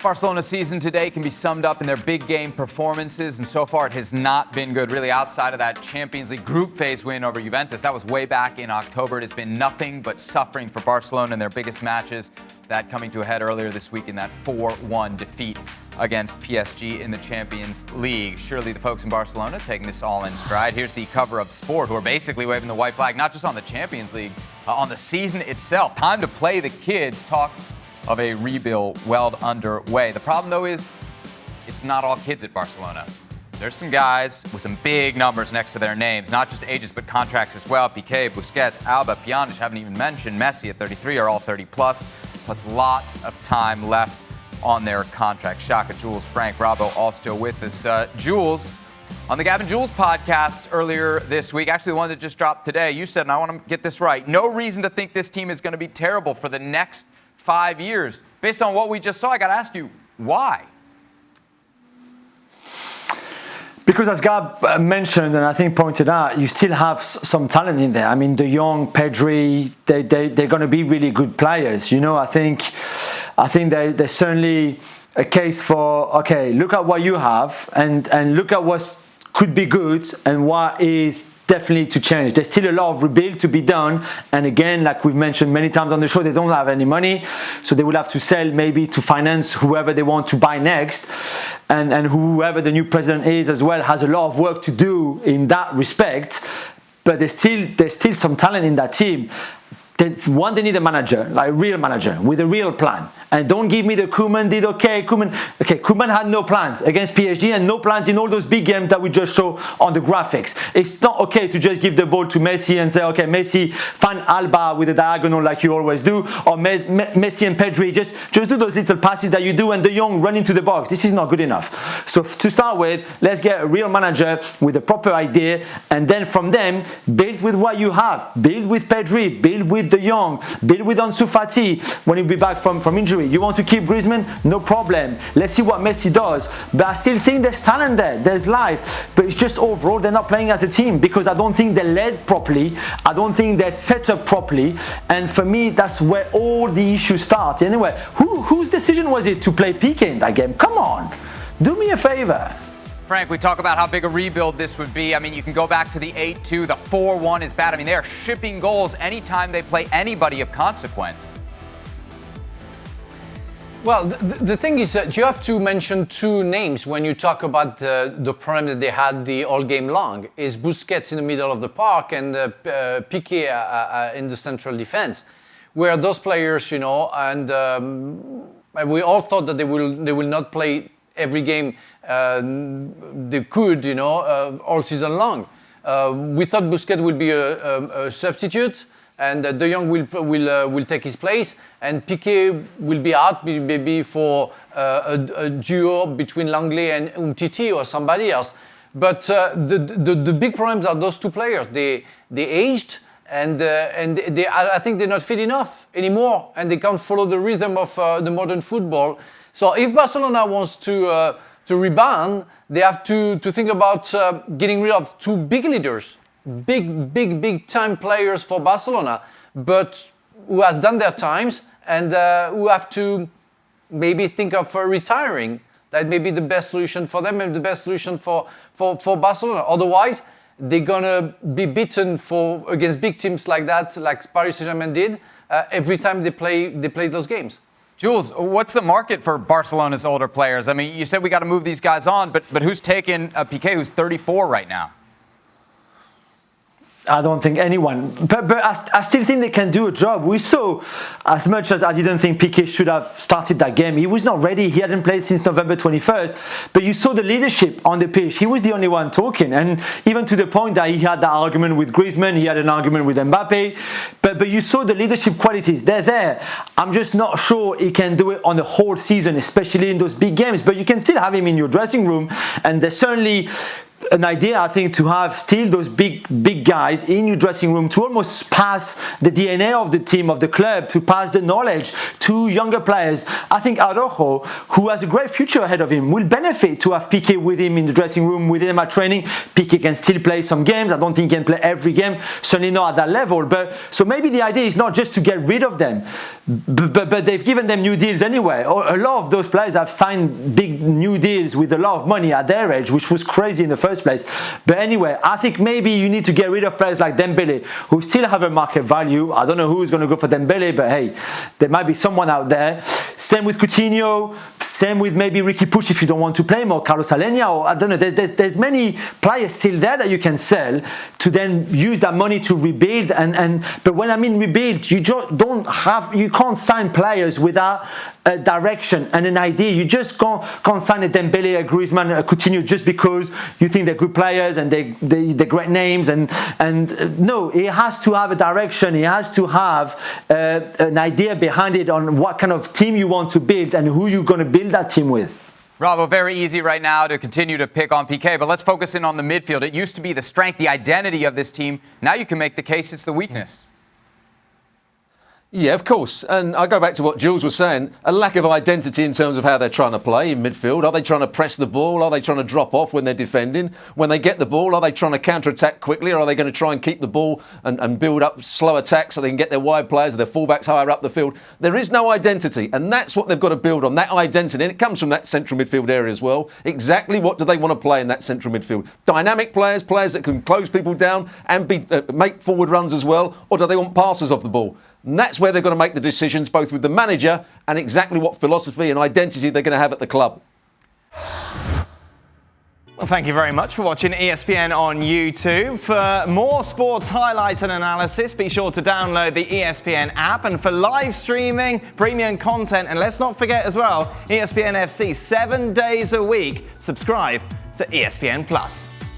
Barcelona's season today can be summed up in their big game performances, and so far it has not been good, really, outside of that Champions League group phase win over Juventus. That was way back in October. It has been nothing but suffering for Barcelona in their biggest matches, that coming to a head earlier this week in that 4-1 defeat against PSG in the Champions League. Surely the folks in Barcelona taking this all in stride. Here's the cover of Sport, who are basically waving the white flag, not just on the Champions League, on the season itself. Time to play the kids. Talk of a rebuild well underway. The problem, though, is it's not all kids at Barcelona. There's some guys with some big numbers next to their names, not just ages, but contracts as well. Pique, Busquets, Alba, Pjanic, haven't even mentioned. Messi at 33 are all 30 plus lots of time left on their contract. Shaka, Jules, Frank, Bravo, all still with us. Jules, on the Gavin Jules podcast earlier this week, actually the one that just dropped today, you said, and I want to get this right, no reason to think this team is going to be terrible for the next 5 years. Based on what we just saw, I got to ask you, why? Because as Gab mentioned, and I think pointed out, you still have some talent in there. I mean, De Jong, Pedri, they're going to be really good players. You know, I think there's certainly a case for, okay, look at what you have and look at what could be good and what is definitely to change. There's still a lot of rebuild to be done, and again, like we've mentioned many times on the show, they don't have any money, so they will have to sell maybe to finance whoever they want to buy next, and whoever the new president is as well has a lot of work to do in that respect. But there's still some talent in that team. They need a manager, like a real manager with a real plan. And don't give me the Koeman did okay. Koeman had no plans against PSG and no plans in all those big games that we just show on the graphics. It's not okay to just give the ball to Messi and say, okay, Messi, find Alba with a diagonal like you always do, or Messi and Pedri, just do those little passes that you do, and De Jong run into the box. This is not good enough. So to start with, let's get a real manager with a proper idea, and then from them, build with what you have. Build with Pedri, build with De Jong, build with Ansu Fati when he'll be back from injury. You want to keep Griezmann? No problem. Let's see what Messi does. But I still think there's talent there. There's life. But it's just overall they're not playing as a team, because I don't think they're led properly. I don't think they're set up properly. And for me, that's where all the issues start. Anyway, whose decision was it to play Pique in that game? Come on. Do me a favor. Frank, we talk about how big a rebuild this would be. I mean, you can go back to the 8-2, the 4-1 is bad. I mean, they are shipping goals anytime they play anybody of consequence. Well, the thing is that you have to mention two names when you talk about the problem that they had all game long. Is Busquets in the middle of the park and Pique in the central defense, where those players, you know, and we all thought that they will not play every game they could, you know, all season long. We thought Busquets would be a substitute, and De Jong will take his place, and Pique will be out maybe for a duo between Langley and Umtiti or somebody else. But the big problems are those two players. They aged, and I think they're not fit enough anymore, and they can't follow the rhythm of the modern football. So if Barcelona wants to rebound, they have to think about getting rid of two big leaders. Big time players for Barcelona, but who has done their times and who have to maybe think of retiring. That may be the best solution for them and the best solution for Barcelona. Otherwise, they're gonna be beaten against big teams like that, like Paris Saint-Germain did, every time they play those games. Jules, what's the market for Barcelona's older players? I mean, you said we got to move these guys on, but who's taking Pique, who's 34 right now? I don't think anyone, but I still think they can do a job. We saw, as much as I didn't think Pique should have started that game, he was not ready. He hadn't played since November 21st. But you saw the leadership on the pitch. He was the only one talking, and even to the point that he had that argument with Griezmann, he had an argument with Mbappe. But you saw the leadership qualities. They're there. I'm just not sure he can do it on the whole season, especially in those big games. But you can still have him in your dressing room, and there's certainly an idea, I think, to have still those big guys in your dressing room to almost pass the DNA of the team, of the club, to pass the knowledge to younger players. I think Araújo, who has a great future ahead of him, will benefit to have Pique with him in the dressing room, with him at training. Pique can still play some games. I don't think he can play every game, certainly not at that level. But so maybe the idea is not just to get rid of them. but they've given them new deals anyway. A lot of those players have signed big new deals with a lot of money at their age, which was crazy in the first place. But anyway, I think maybe you need to get rid of players like Dembele, who still have a market value. I don't know who's going to go for Dembele, but hey, there might be someone out there. Same with Coutinho, same with maybe Riqui Puig if you don't want to play more, Carlos Alenia, or I don't know. There's many players still there that you can sell to then use that money to rebuild. But when I mean rebuild, you can't sign players without a direction and an idea. You just can't sign a Dembele, a Griezmann, a Coutinho just because you think they're good players and they're great names. And no, it has to have a direction. It has to have an idea behind it on what kind of team you want to build and who you're going to build that team with. Bravo, very easy right now to continue to pick on Piqué, but let's focus in on the midfield. It used to be the strength, the identity of this team. Now you can make the case it's the weakness. Yeah, of course. And I go back to what Jules was saying, a lack of identity in terms of how they're trying to play in midfield. Are they trying to press the ball? Are they trying to drop off when they're defending? When they get the ball, are they trying to counter-attack quickly, or are they going to try and keep the ball and build up slow attacks so they can get their wide players or their fullbacks higher up the field? There is no identity, and that's what they've got to build on, that identity. And it comes from that central midfield area as well. Exactly what do they want to play in that central midfield? Dynamic players that can close people down and make forward runs as well, or do they want passers off the ball? And that's where they're going to make the decisions, both with the manager and exactly what philosophy and identity they're going to have at the club. Well, thank you very much for watching ESPN on YouTube. For more sports highlights and analysis, be sure to download the ESPN app. And for live streaming, premium content, and let's not forget as well, ESPN FC 7 days a week. Subscribe to ESPN Plus.